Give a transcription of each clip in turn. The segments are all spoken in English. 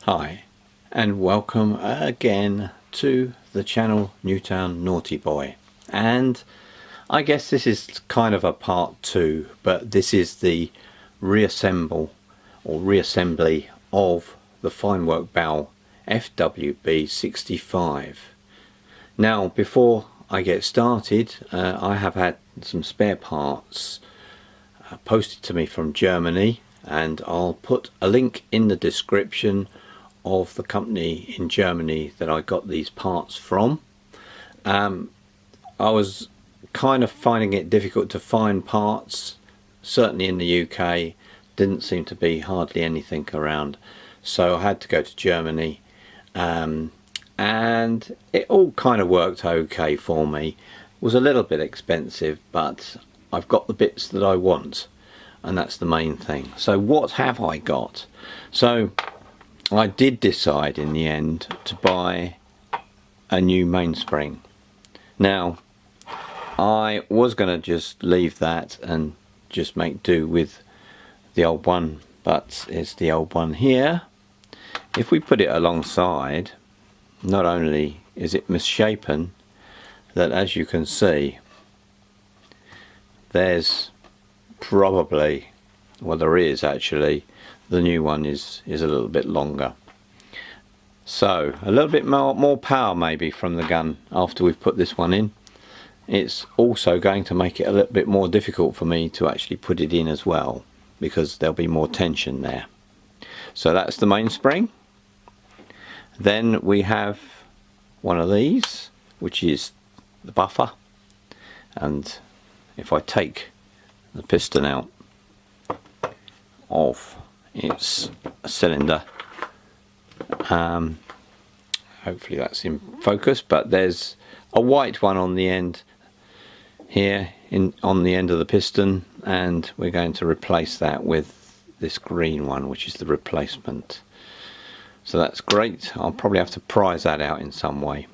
Hi and welcome again to the channel Newtown Naughty Boy, and I guess this is kind of a part 2, but this is the reassembly of the Finework Bowl FWB 65. Now before I get started, I have had some spare parts posted to me from Germany, and I'll put a link in the description of the company in Germany that I got these parts from. I was kind of finding it difficult to find parts, certainly in the UK. Didn't seem to be hardly anything around, so I had to go to Germany, and it all kind of worked okay for me. It was a little bit expensive, but I've got the bits that I want, and that's the main thing. So what have I got? So I did decide in the end to buy a new mainspring. Now I was going to just leave that and just make do with the old one, but it's the old one here. If we put it alongside, not only is it misshapen, that as you can see there's probably, well, there is actually, the new one is a little bit longer, so a little bit more power maybe from the gun after we've put this one in. It's also going to make it a little bit more difficult for me to actually put it in as well, because there'll be more tension there. So that's the mainspring. Then we have one of these, which is the buffer, and if I take the piston out of its cylinder, hopefully that's in focus, but there's a white one on the end here, on the end of the piston, and we're going to replace that with this green one, which is the replacement. So that's great. I'll probably have to prise that out in some way.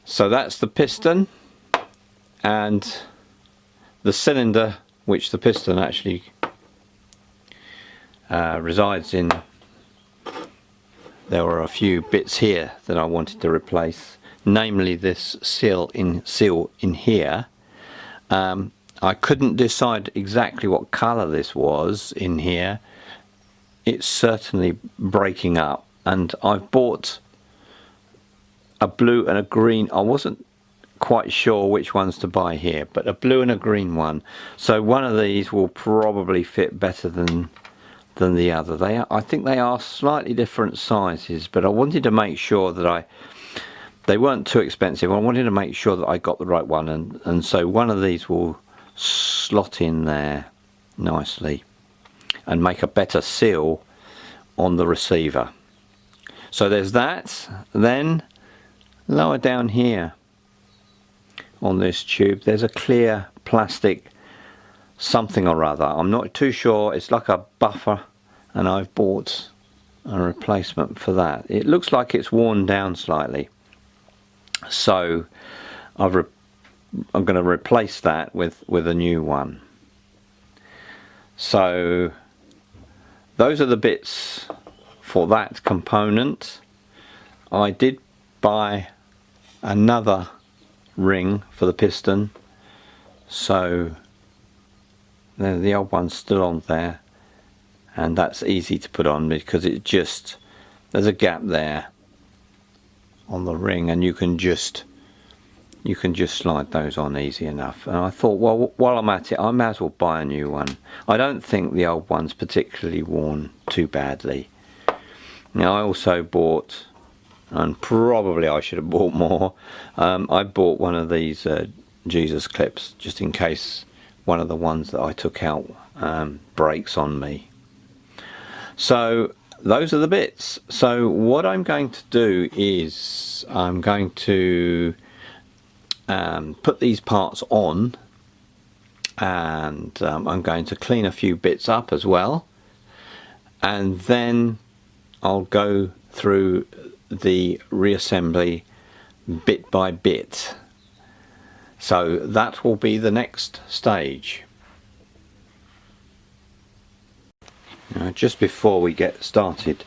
So that's the piston, and the cylinder which the piston actually resides in. There were a few bits here that I wanted to replace, namely this seal in here. I couldn't decide exactly what colour this was in here. It's certainly breaking up, and I've bought a blue and a green. I wasn't quite sure which ones to buy here, but a blue and a green one. So one of these will probably fit better than the other. I think they are slightly different sizes, but I wanted to make sure that they weren't too expensive. I wanted to make sure that I got the right one, and so one of these will slot in there nicely and make a better seal on the receiver. So there's that. Then lower down here on this tube there's a clear plastic something or other. I'm not too sure. It's like a buffer, and I've bought a replacement for that. It looks like it's worn down slightly, so I'm going to replace that with a new one. So those are the bits for that component. I did buy another ring for the piston, so the old one's still on there, and that's easy to put on because there's a gap there on the ring, and you can just slide those on easy enough. And I thought, well, while I'm at it, I may as well buy a new one. I don't think the old one's particularly worn too badly. Now I also bought, and probably I should have bought more, I bought one of these Jesus clips, just in case one of the ones that I took out breaks on me. So those are the bits. So what I'm going to do is I'm going to put these parts on, and I'm going to clean a few bits up as well, and then I'll go through the reassembly bit by bit. So that will be the next stage. Just before we get started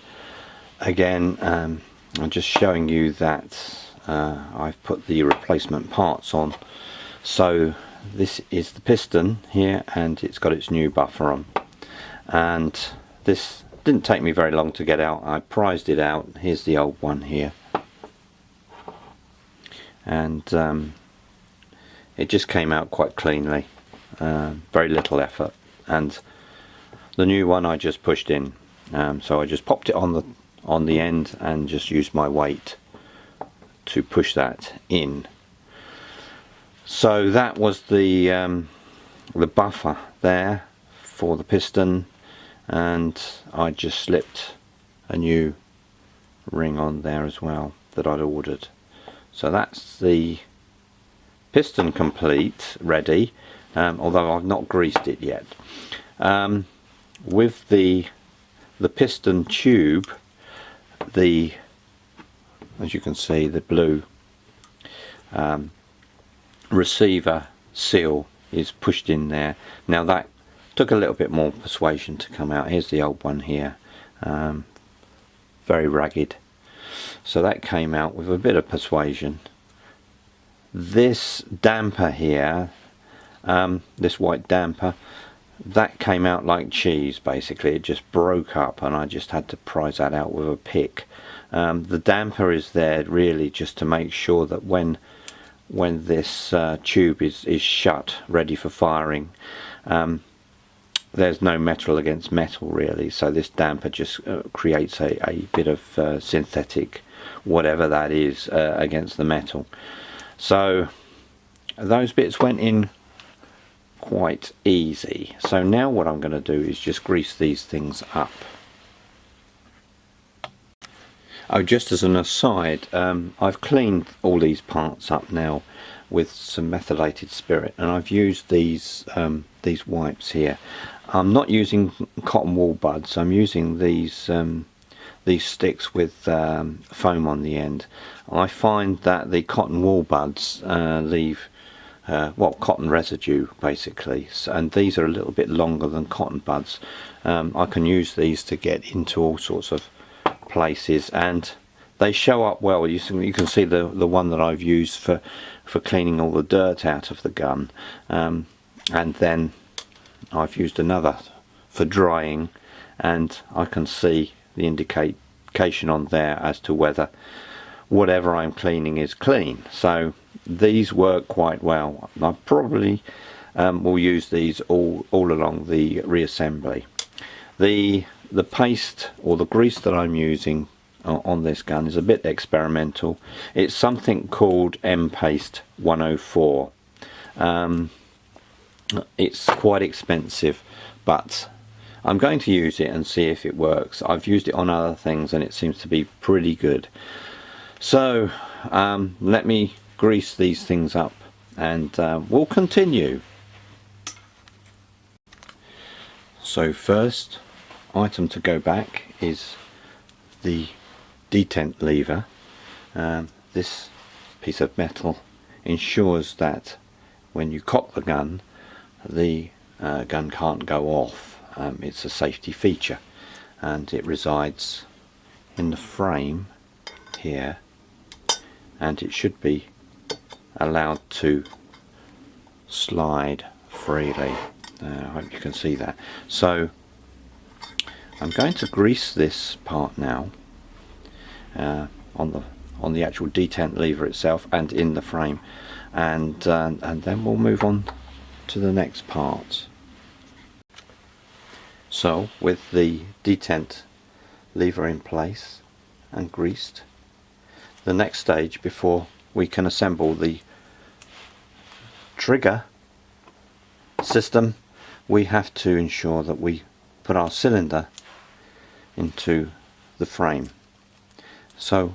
again, I'm just showing you that I've put the replacement parts on. So this is the piston here, and it's got its new buffer on, and this didn't take me very long to get out. I prized it out. Here's the old one here, and it just came out quite cleanly, very little effort, and the new one I just pushed in. So I just popped it on the end and just used my weight to push that in. So that was the buffer there for the piston, and I just slipped a new ring on there as well that I'd ordered. So that's the piston complete, ready, although I've not greased it yet. With the piston tube, as you can see, the blue receiver seal is pushed in there. Now that took a little bit more persuasion to come out. Here's the old one here, very ragged, so that came out with a bit of persuasion. This damper here, this white damper, that came out like cheese. Basically it just broke up, and I just had to prise that out with a pick. The damper is there really just to make sure that when this tube is shut, ready for firing, there's no metal against metal really, so this damper just creates a bit of synthetic whatever that is against the metal. So those bits went in quite easy. So now what I'm going to do is just grease these things up. Oh, just as an aside, I've cleaned all these parts up now with some methylated spirit, and I've used these wipes here. I'm not using cotton wool buds. I'm using these sticks with foam on the end. I find that the cotton wool buds leave cotton residue basically, and these are a little bit longer than cotton buds. I can use these to get into all sorts of places, and they show up well. You can see the one that I've used for cleaning all the dirt out of the gun, and then I've used another for drying, and I can see the indication on there as to whether whatever I'm cleaning is clean. So these work quite well. I probably will use these all along the reassembly. The paste or the grease that I'm using on this gun is a bit experimental. It's something called M-Paste 104. It's quite expensive, but I'm going to use it and see if it works. I've used it on other things and it seems to be pretty good. So let me grease these things up, and we'll continue. So first item to go back is the detent lever. This piece of metal ensures that when you cock the gun can't go off. It's a safety feature, and it resides in the frame here, and it should be allowed to slide freely. I hope you can see that. So I'm going to grease this part now on the actual detent lever itself and in the frame, and then we'll move on to the next part. So with the detent lever in place and greased, the next stage before we can assemble the trigger system, we have to ensure that we put our cylinder into the frame. So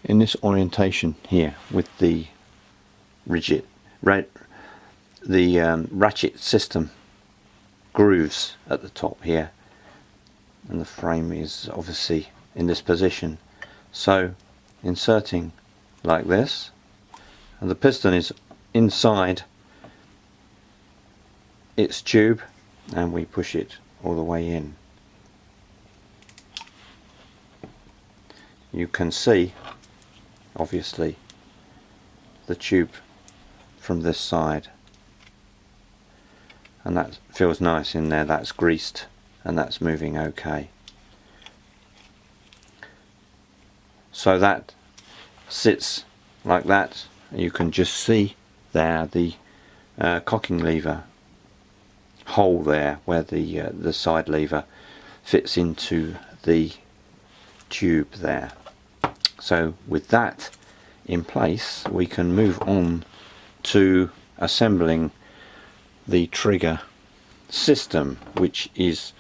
in this orientation here, with the ratchet system grooves at the top here, and the frame is obviously in this position, so inserting like this, and the piston is inside its tube, and we push it all the way in. you can see obviously the tube from this side, and that feels nice in there. That's greased and that's moving okay. So that sits like that. You can just see there the cocking lever hole there where the side lever fits into the tube there. So with that in place, we can move on to assembling the trigger system, which is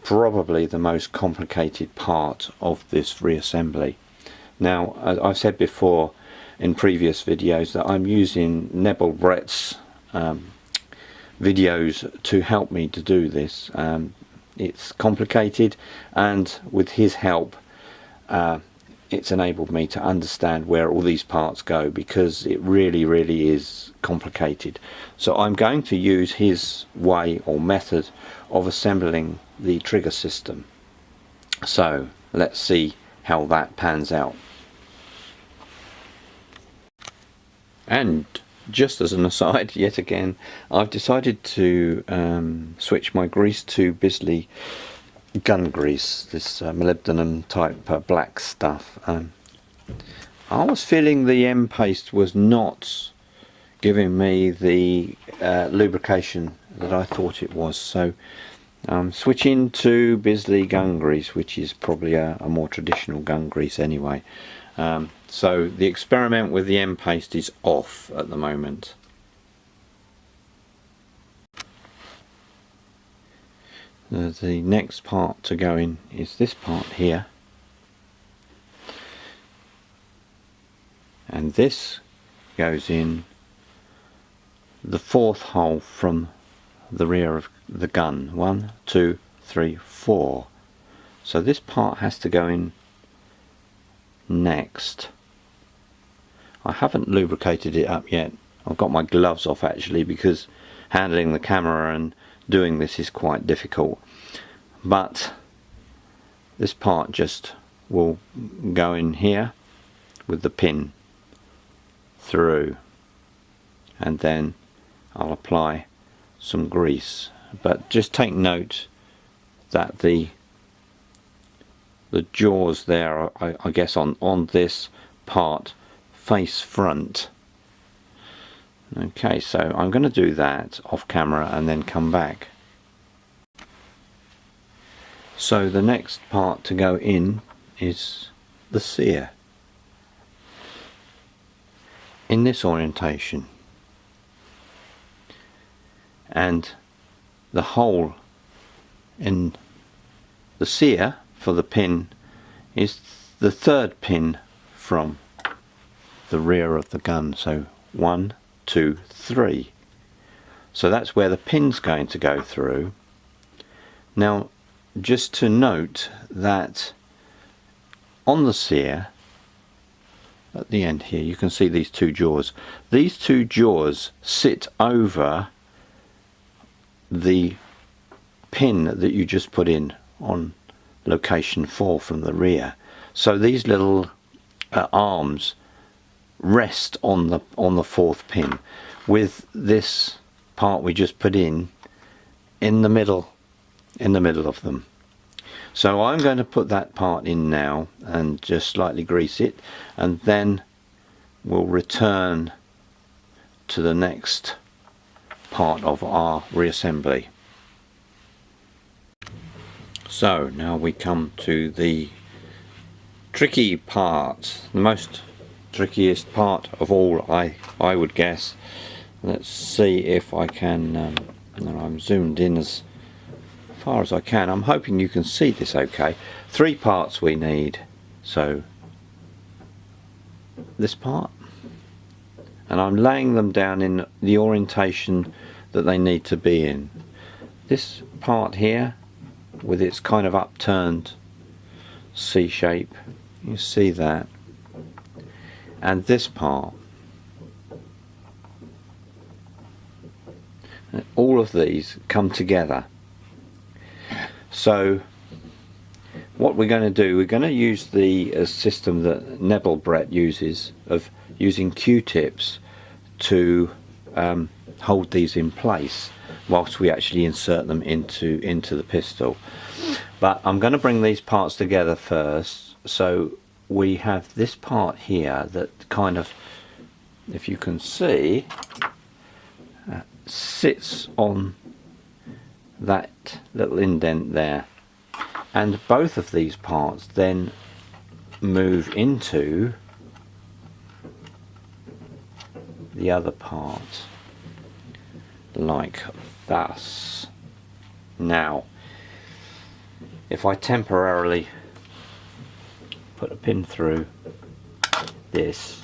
probably the most complicated part of this reassembly. Now, as I've said before in previous videos, that I'm using Nebel Brett's videos to help me to do this. It's complicated, and with his help it's enabled me to understand where all these parts go, because it really is complicated. So I'm going to use his way or method of assembling the trigger system. So let's see how that pans out. And just as an aside, yet again, I've decided to switch my grease to Bisley gun grease, this molybdenum type black stuff. I was feeling the M paste was not giving me the lubrication that I thought it was, so I'm switching to Bisley gun grease, which is probably a more traditional gun grease anyway. So the experiment with the M paste is off at the moment. The next part to go in is this part here, and this goes in the fourth hole from the rear of the gun. 1, 2, 3, 4. So this part has to go in next. I haven't lubricated it up yet. I've got my gloves off actually, because handling the camera and doing this is quite difficult, but this part just will go in here with the pin through, and then I'll apply some grease. But just take note that the jaws there, I guess on this part, face front. Okay, so I'm going to do that off camera and then come back. So the next part to go in is the sear in this orientation, and the hole in the sear for the pin is the third pin from the rear of the gun. So 1, 2, 3. So that's where the pin's going to go through. Now, just to note that on the sear at the end here, you can see these two jaws. These two jaws sit over the pin that you just put in on location 4 from the rear. So these little arms rest on the fourth pin, with this part we just put in the middle of them. So I'm going to put that part in now and just slightly grease it, and then we'll return to the next part of our reassembly. So now we come to the tricky part, the most trickiest part of all, I would guess. Let's see if I can, I'm zoomed in as far as I can. I'm hoping you can see this okay. 3 parts we need. So this part, and I'm laying them down in the orientation that they need to be in. This part here with its kind of upturned C shape, you see that, and this part, and all of these come together. So what we're going to do, we're going to use the system that Nebelbrett uses of using Q-tips to hold these in place whilst we actually insert them into the pistol. But I'm going to bring these parts together first. So we have this part here that kind of, if you can see, sits on that little indent there, and both of these parts then move into the other part like thus. Now if I temporarily put a pin through this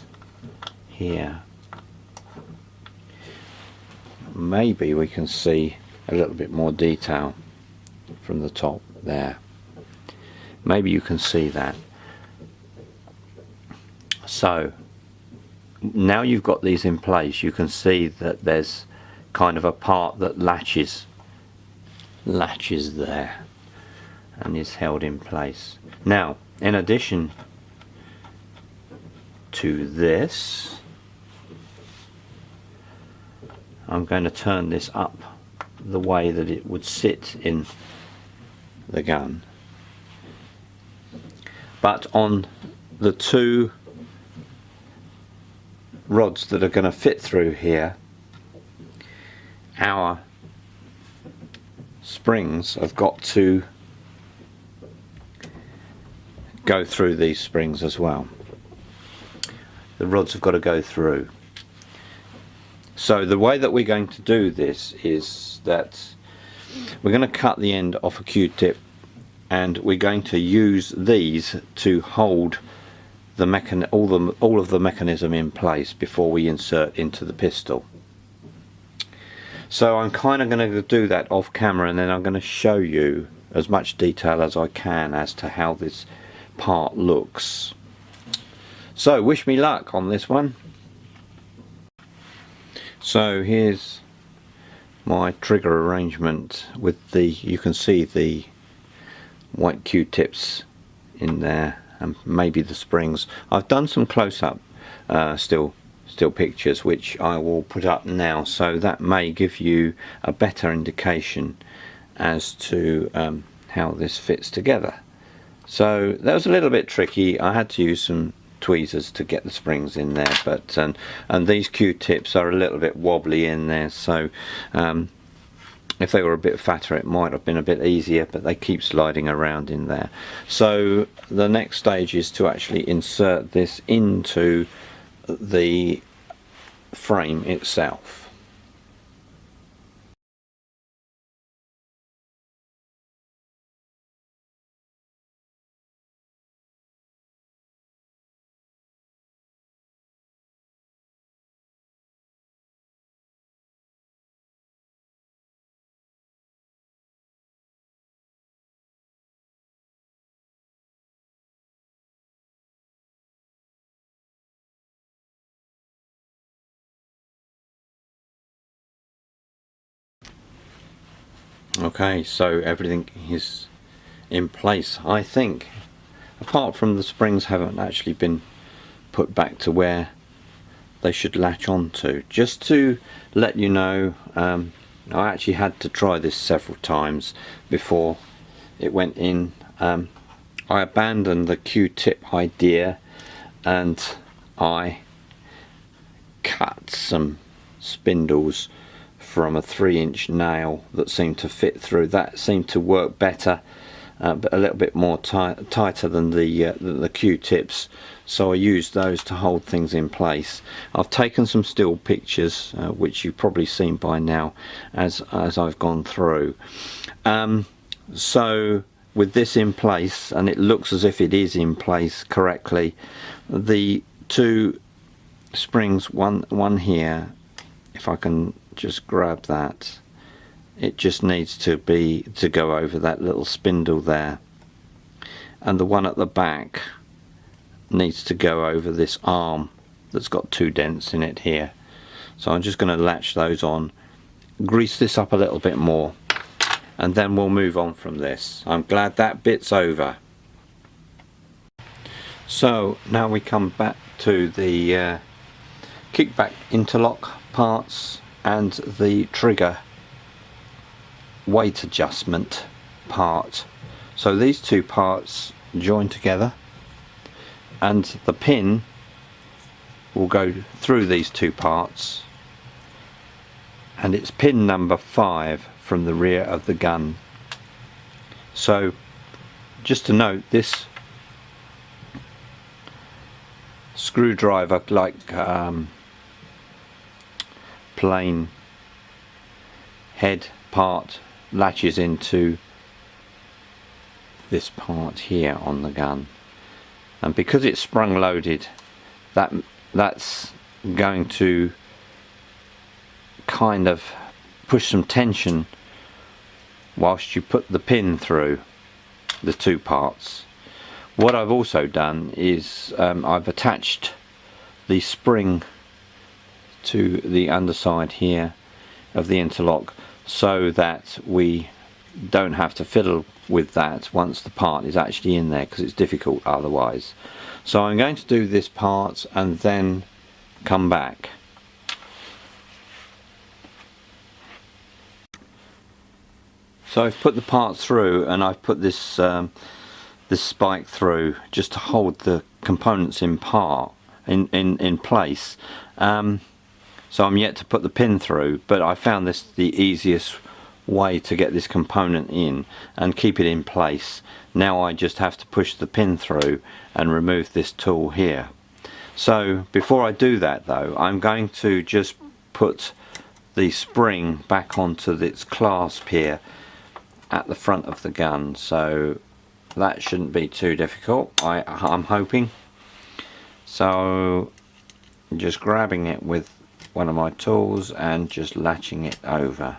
here, maybe we can see a little bit more detail from the top there. Maybe you can see that. So now you've got these in place, you can see that there's kind of a part that latches there and is held in place. Now in addition to this, I'm going to turn this up the way that it would sit in the gun, but on the two rods that are going to fit through here, our springs have got to go through these springs as well. The rods have got to go through. So the way that we're going to do this is that we're going to cut the end off a Q-tip, and we're going to use these to hold the all of the mechanism in place before we insert into the pistol. So I'm kind of going to do that off camera, and then I'm going to show you as much detail as I can as to how this part looks. So wish me luck on this one. So here's my trigger arrangement with the, you can see the white Q-tips in there and maybe the springs. I've done some close-up still pictures which I will put up now, so that may give you a better indication as to how this fits together. So that was a little bit tricky. I had to use some tweezers to get the springs in there, but and these Q-tips are a little bit wobbly in there, so if they were a bit fatter it might have been a bit easier, but they keep sliding around in there. So the next stage is to actually insert this into the frame itself. Okay, so everything is in place, I think, apart from the springs haven't actually been put back to where they should latch onto. Just to let you know, I actually had to try this several times before it went in. I abandoned the Q-tip idea and I cut some spindles from a 3-inch nail that seemed to fit through. That seemed to work better, but a little bit more tighter than the Q-tips, so I used those to hold things in place. I've taken some still pictures which you've probably seen by now as I've gone through. So with this in place, and it looks as if it is in place correctly, the two springs, one here, if I can just grab that, it just needs to go over that little spindle there, and the one at the back needs to go over this arm that's got 2 dents in it here. So I'm just going to latch those on, grease this up a little bit more, and then we'll move on from this. I'm glad that bit's over. So now we come back to the kickback interlock parts and the trigger weight adjustment part. So these two parts join together and the pin will go through these two parts, and it's pin number 5 from the rear of the gun. So just to note, this screwdriver like plain head part latches into this part here on the gun, and because it's sprung loaded, that's going to kind of push some tension whilst you put the pin through the two parts. What I've also done is I've attached the spring to the underside here of the interlock so that we don't have to fiddle with that once the part is actually in there, because it's difficult otherwise. So I'm going to do this part and then come back. So I've put the part through, and I've put this this spike through just to hold the components in place. So I'm yet to put the pin through, but I found this the easiest way to get this component in and keep it in place. Now I just have to push the pin through and remove this tool here. So before I do that though, I'm going to just put the spring back onto its clasp here at the front of the gun. So that shouldn't be too difficult, I'm hoping. So just grabbing it with one of my tools and just latching it over.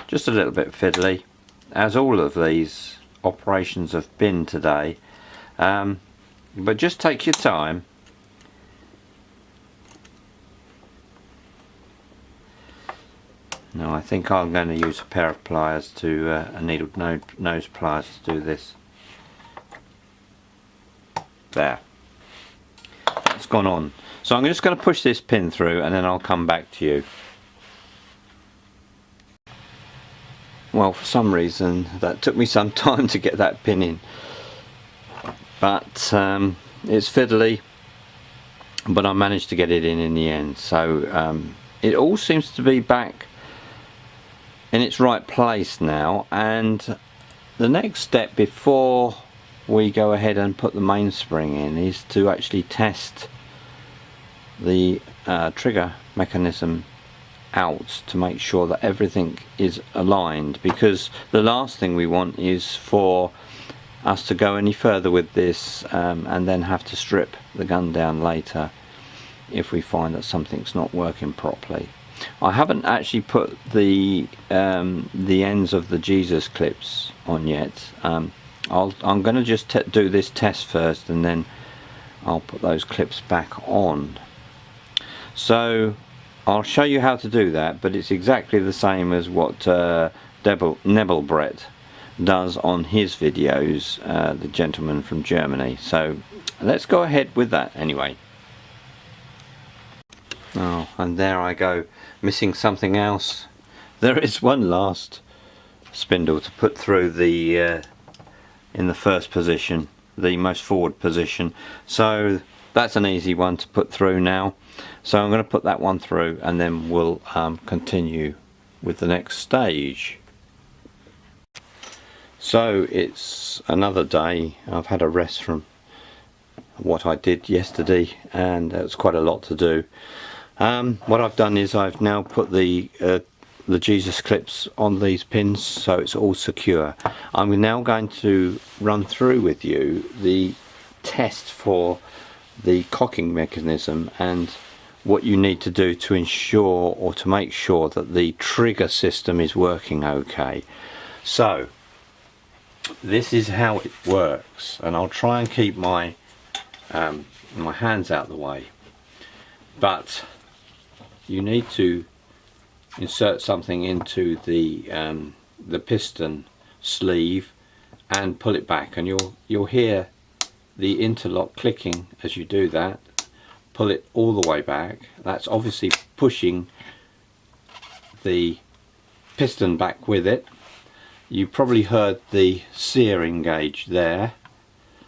Just a little bit fiddly, as all of these operations have been today, but just take your time. Now I think I'm going to use a pair of pliers a needle nose pliers to do this. There, that's gone on. So I'm just going to push this pin through and then I'll come back to you. Well, for some reason that took me some time to get that pin in, but it's fiddly, but I managed to get it in the end. So it all seems to be back in its right place now, and the next step before we go ahead and put the mainspring in is to actually test the trigger mechanism out to make sure that everything is aligned, because the last thing we want is for us to go any further with this and then have to strip the gun down later if we find that something's not working properly. I haven't actually put the ends of the Jesus clips on yet. I'm going to just do this test first and then I'll put those clips back on. So I'll show you how to do that, but it's exactly the same as what Nebelbrett does on his videos, the gentleman from Germany. So let's go ahead with that anyway. Oh, and there I go, missing something else. There is one last spindle to put through the in the first position, the most forward position. So that's an easy one to put through now. So I'm going to put that one through and then we'll continue with the next stage. So it's another day. I've had a rest from what I did yesterday, and it's quite a lot to do. What I've done is I've now put the Jesus clips on these pins so it's all secure. I'm now going to run through with you the test for the cocking mechanism and what you need to do to ensure or to make sure that the trigger system is working okay. So this is how it works, and I'll try and keep my my hands out of the way, but you need to insert something into the piston sleeve and pull it back, and you'll hear the interlock clicking as you do that. Pull it all the way back. That's obviously pushing the piston back with it. You probably heard the searing gauge there.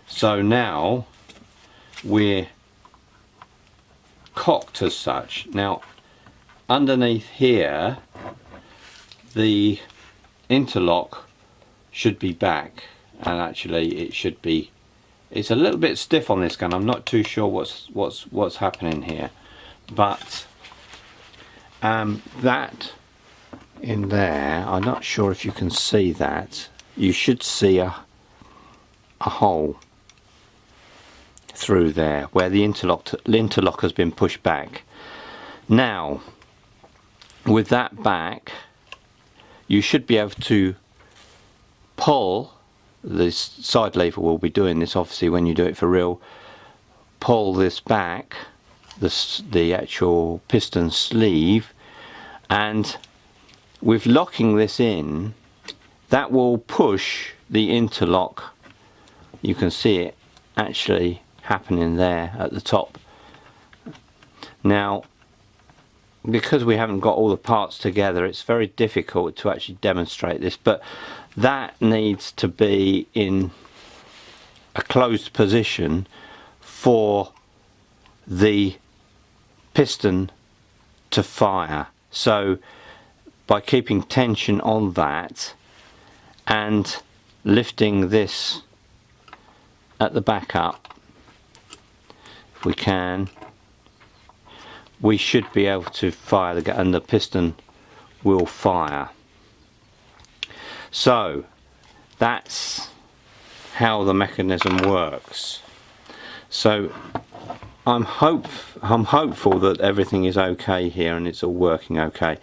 So now we're cocked as such. Now underneath here the interlock should be back, and actually it should be, it's a little bit stiff on this gun. I'm not too sure what's happening here, but that in there, I'm not sure if you can see that. You should see a hole through there where the interlock has been pushed back. Now with that back, you should be able to pull this side lever. Will be doing this obviously when you do it for real. Pull this back, the actual piston sleeve, and with locking this in, that will push the interlock. You can see it actually happening there at the top. Now because we haven't got all the parts together, it's very difficult to actually demonstrate this, but that needs to be in a closed position for the piston to fire. So by keeping tension on that and lifting this at the back up, if we can, we should be able to fire the gun and the piston will fire. So that's how the mechanism works. So I'm hopeful that everything is okay here and it's all working okay.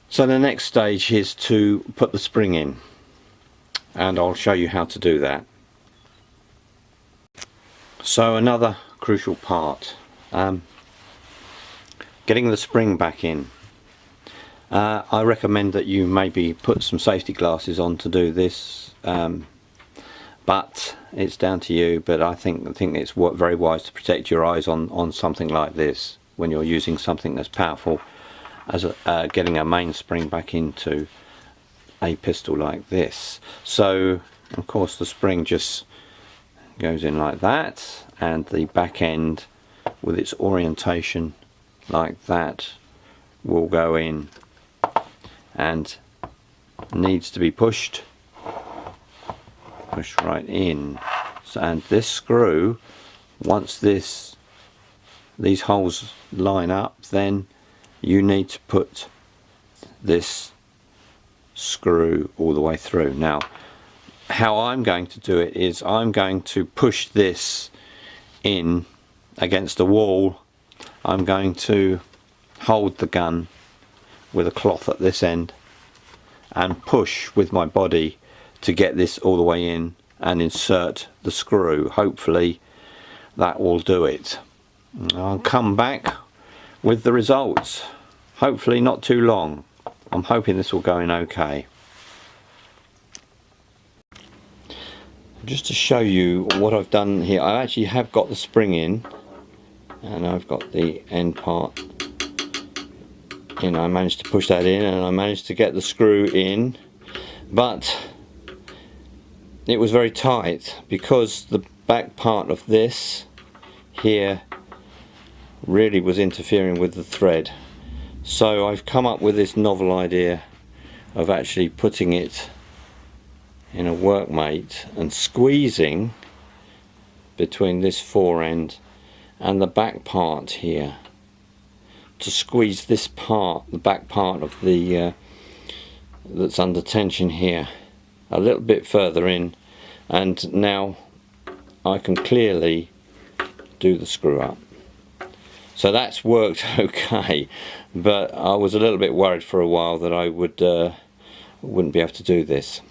So the next stage is to put the spring in, and I'll show you how to do that. So another crucial part, getting the spring back in. I recommend that you maybe put some safety glasses on to do this, but it's down to you. But I think it's very wise to protect your eyes on something like this when you're using something that's powerful as getting a mainspring back into a pistol like this. So of course the spring just goes in like that, and the back end with its orientation like that will go in and needs to be pushed right in. So, and this screw, once these holes line up, then you need to put this screw all the way through. Now how I'm going to do it is I'm going to push this in against a wall. I'm going to hold the gun with a cloth at this end and push with my body to get this all the way in and insert the screw. Hopefully that will do it. I'll come back with the results, hopefully not too long. I'm hoping this will go in okay. Just to show you what I've done here, I actually have got the spring in, and I've got the end part in. I managed to push that in and I managed to get the screw in, but it was very tight because the back part of this here really was interfering with the thread. So I've come up with this novel idea of actually putting it in a workmate and squeezing between this fore end and the back part here to squeeze this part, the back part of the that's under tension here, a little bit further in, and now I can clearly do the screw up. So that's worked okay, but I was a little bit worried for a while that I wouldn't be able to do this,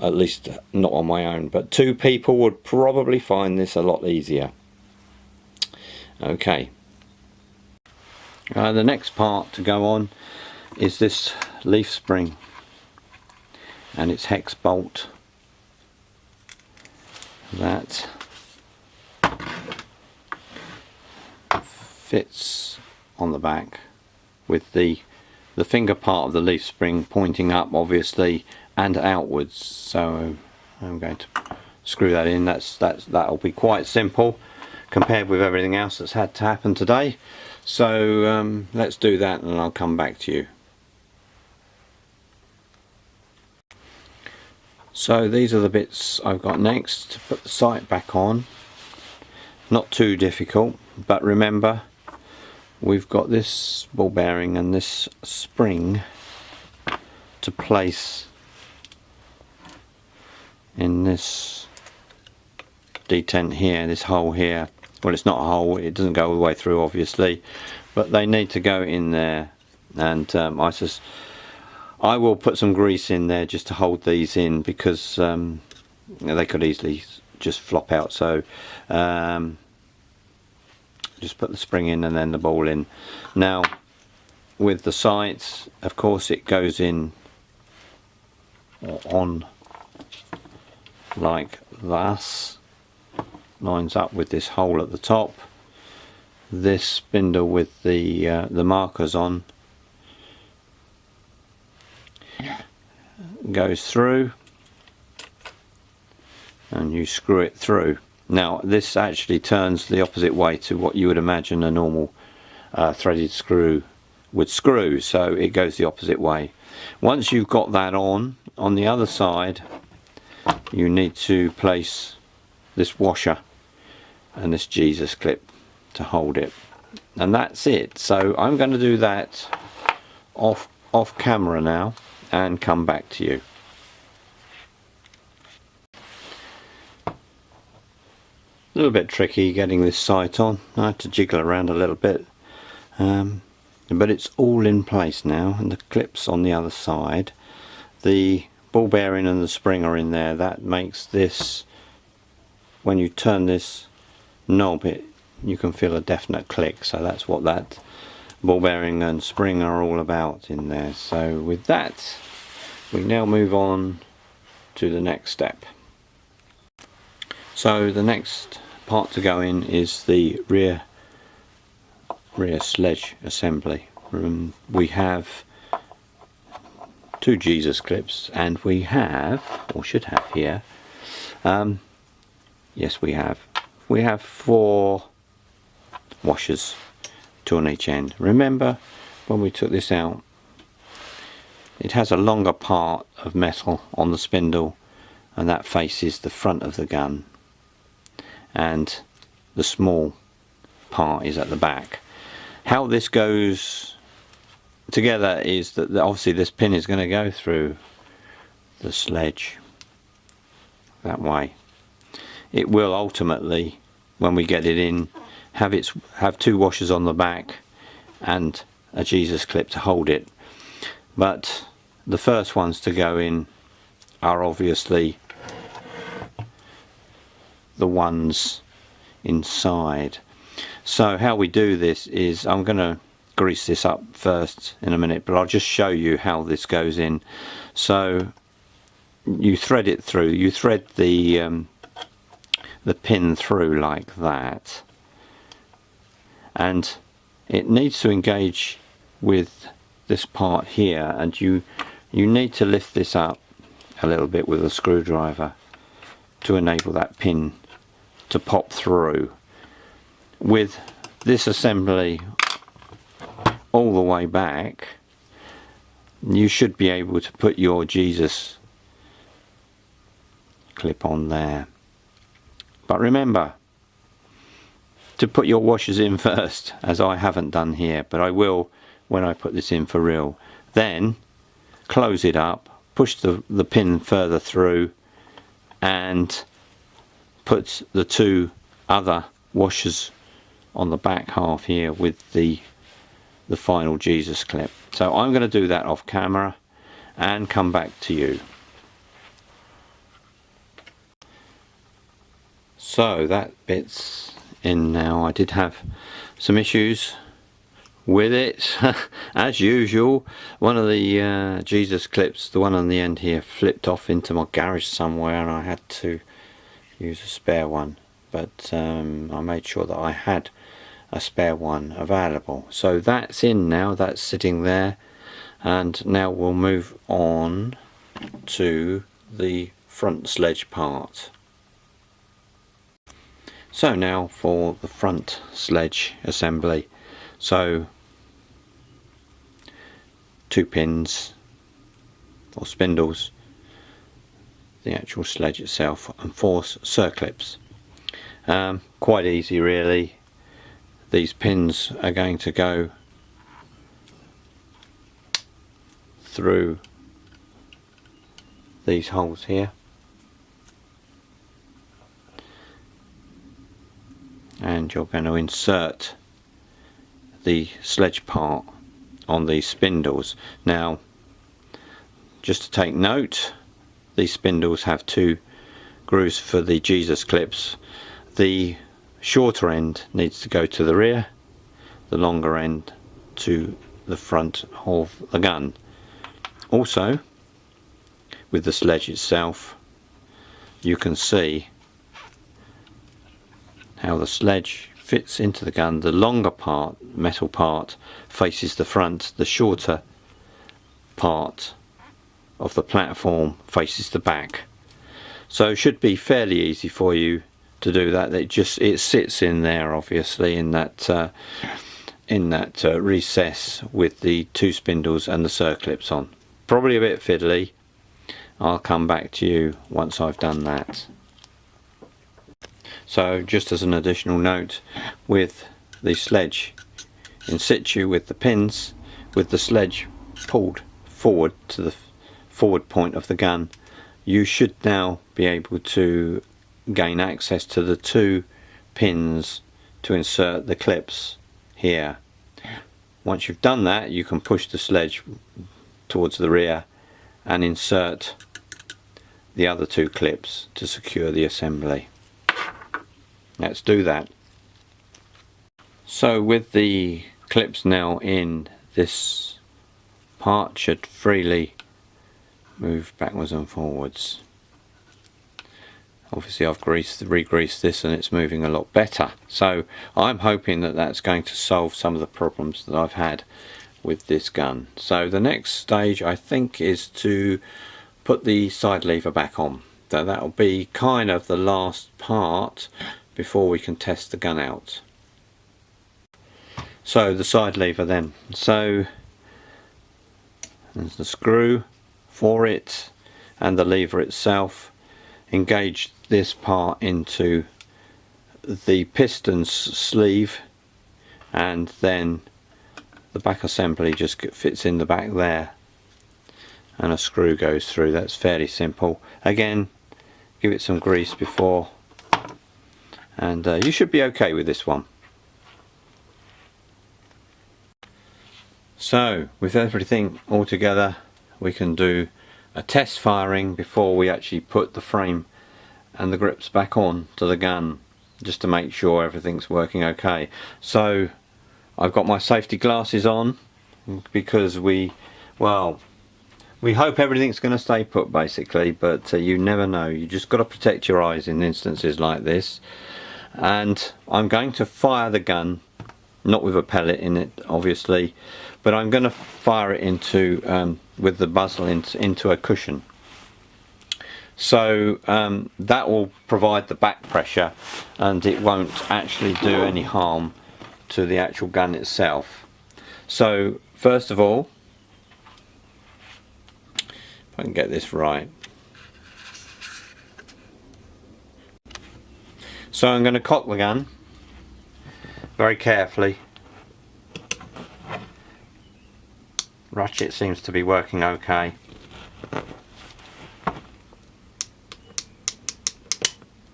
at least not on my own, but two people would probably find this a lot easier. Okay, the next part to go on is this leaf spring and its hex bolt that fits on the back with the finger part of the leaf spring pointing up obviously and outwards. So I'm going to screw that in. That'll be quite simple compared with everything else that's had to happen today. So let's do that and I'll come back to you. So these are the bits I've got next to put the sight back on. Not too difficult, but remember we've got this ball bearing and this spring to place in this detent here, this hole here. Well, it's not a hole, it doesn't go all the way through obviously, but they need to go in there, and I will put some grease in there just to hold these in, because they could easily just flop out. So just put the spring in and then the ball in. Now with the sights, of course, it goes in on like this, lines up with this hole at the top. This spindle with the markers on goes through and you screw it through. Now this actually turns the opposite way to what you would imagine a normal threaded screw would screw, so it goes the opposite way. Once you've got that on the other side, you need to place this washer and this Jesus clip to hold it, and that's it. So I'm going to do that off camera now and come back to you. A little bit tricky getting this sight on. I had to jiggle around a little bit, but it's all in place now, and the clips on the other side. The ball bearing and the spring are in there. That makes this, when you turn this knob, you can feel a definite click. So that's what that ball bearing and spring are all about in there. So with that, we now move on to the next step. So the next part to go in is the rear sledge assembly. We have two Jesus clips, and we have, or should have here, yes we have 4 washers, 2 on each end. Remember when we took this out, it has a longer part of metal on the spindle, and that faces the front of the gun, and the small part is at the back. How this goes together is that obviously this pin is going to go through the sledge that way. It will ultimately, when we get it in, have 2 washers on the back and a Jesus clip to hold it, but the first ones to go in are obviously the ones inside. So how we do this is, I'm going to grease this up first in a minute, but I'll just show you how this goes in. So you thread it through, you thread the pin through like that, and it needs to engage with this part here, and you need to lift this up a little bit with a screwdriver to enable that pin to pop through. With this assembly all the way back, you should be able to put your Jesus clip on there. But remember to put your washers in first, as I haven't done here, but I will when I put this in for real. Then close it up, push the pin further through, and put the 2 other washers on the back half here with the final Jesus clip. So I'm going to do that off camera and come back to you. So that bit's in now. I did have some issues with it as usual. One of the Jesus clips, the one on the end here, flipped off into my garage somewhere, and I had to use a spare one, but I made sure that I had a spare one available. So that's in now, that's sitting there, and now we'll move on to the front sledge part. So now for the front sledge assembly. So 2 pins or spindles, the actual sledge itself, and 4 circlips. Quite easy really. These pins are going to go through these holes here, and you're going to insert the sledge part on these spindles. Now, just to take note, these spindles have 2 grooves for the Jesus clips. The shorter end needs to go to the rear, the longer end to the front of the gun. Also, with the sledge itself, you can see how the sledge fits into the gun. The longer part, metal part, faces the front, the shorter part of the platform faces the back. So it should be fairly easy for you to do that. It sits in there, obviously, in that recess with the 2 spindles and the circlips on. Probably a bit fiddly. I'll come back to you once I've done that. So just as an additional note, with the sledge in situ with the pins, with the sledge pulled forward to the forward point of the gun, you should now be able to gain access to the 2 pins to insert the clips here. Once you've done that, you can push the sledge towards the rear and insert the other 2 clips to secure the assembly. Let's do that. So with the clips now in, this part should freely move backwards and forwards. Obviously I've re-greased this and it's moving a lot better. So I'm hoping that that's going to solve some of the problems that I've had with this gun. So the next stage, I think, is to put the side lever back on. So that'll be kind of the last part before we can test the gun out. So the side lever then. So there's the screw for it and the lever itself. Engage this part into the piston sleeve, and then the back assembly just fits in the back there and a screw goes through. That's fairly simple. Again, give it some grease before, and you should be okay with this one. So with everything all together, we can do a test firing before we actually put the frame and the grips back on to the gun, just to make sure everything's working okay. So I've got my safety glasses on because we hope everything's going to stay put, basically, but you never know. You just got to protect your eyes in instances like this. And I'm going to fire the gun, not with a pellet in it obviously, but I'm going to fire it into with the muzzle into a cushion. So that will provide the back pressure and it won't actually do any harm to the actual gun itself. So first of all, if I can get this right, so I'm going to cock the gun very carefully. Ratchet seems to be working okay.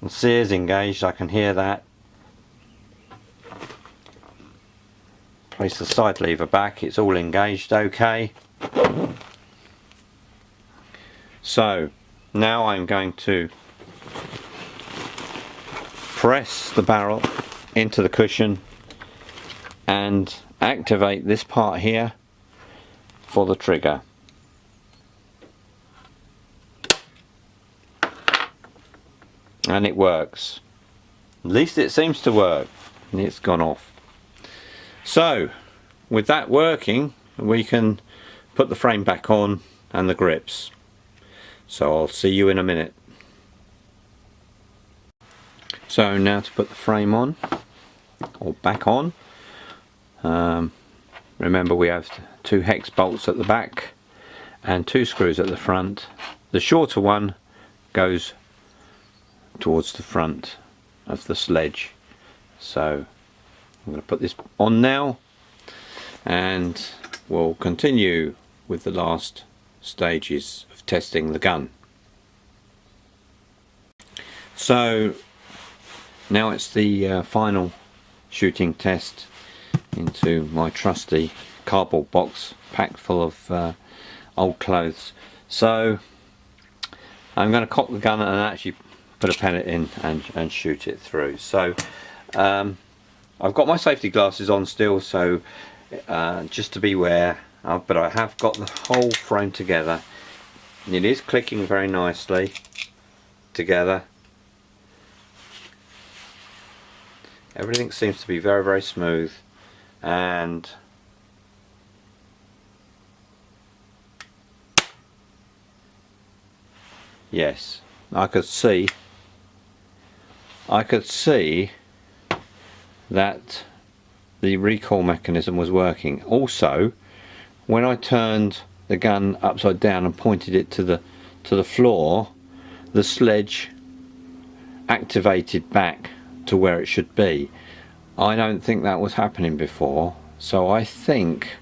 The sear's engaged, I can hear that. Place the side lever back, it's all engaged okay. So now I'm going to press the barrel into the cushion and activate this part here for the trigger. and it works. At least it seems to work. And it's gone off. So with that working, we can put the frame back on and the grips. So I'll see you in a minute. So now to put the frame on, or back on. Remember, we have 2 hex bolts at the back and 2 screws at the front. The shorter one goes towards the front of the sledge. So I'm going to put this on now, and we'll continue with the last stages of testing the gun. So now it's the final shooting test into my trusty cardboard box packed full of old clothes. So I'm going to cock the gun and actually put a pellet in and shoot it through. So I've got my safety glasses on still, so just to beware, but I have got the whole frame together. And it is clicking very nicely together. Everything seems to be very, very smooth, and yes, I could see that the recoil mechanism was working. Also, when I turned the gun upside down and pointed it to the floor, the sledge activated back to where it should be. I don't think that was happening before, so I think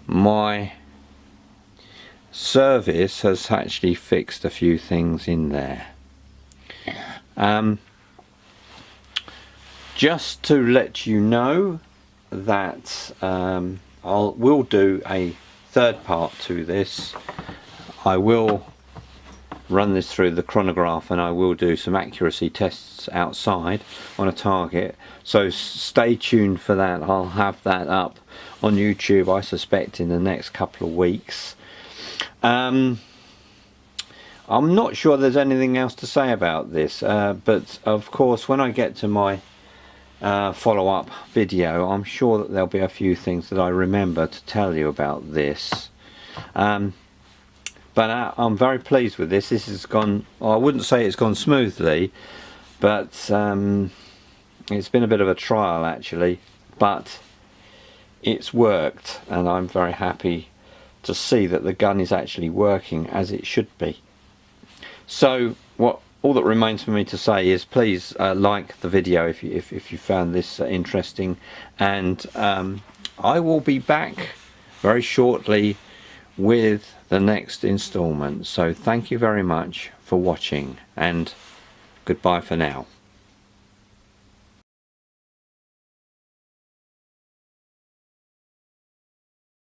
my service has actually fixed a few things in there. Just to let you know that we'll do a third part to this. I will run this through the chronograph, and I will do some accuracy tests outside on a target, so stay tuned for that. I'll have that up on YouTube, I suspect, in the next couple of weeks. I'm not sure there's anything else to say about this, but of course when I get to my follow-up video, I'm sure that there'll be a few things that I remember to tell you about this. But I'm very pleased with this. This has gone, well, I wouldn't say it's gone smoothly, but it's been a bit of a trial actually, but it's worked, and I'm very happy to see that the gun is actually working as it should be. So all that remains for me to say is please like the video if you found this interesting, and I will be back very shortly with the next installment. So thank you very much for watching, and goodbye for now.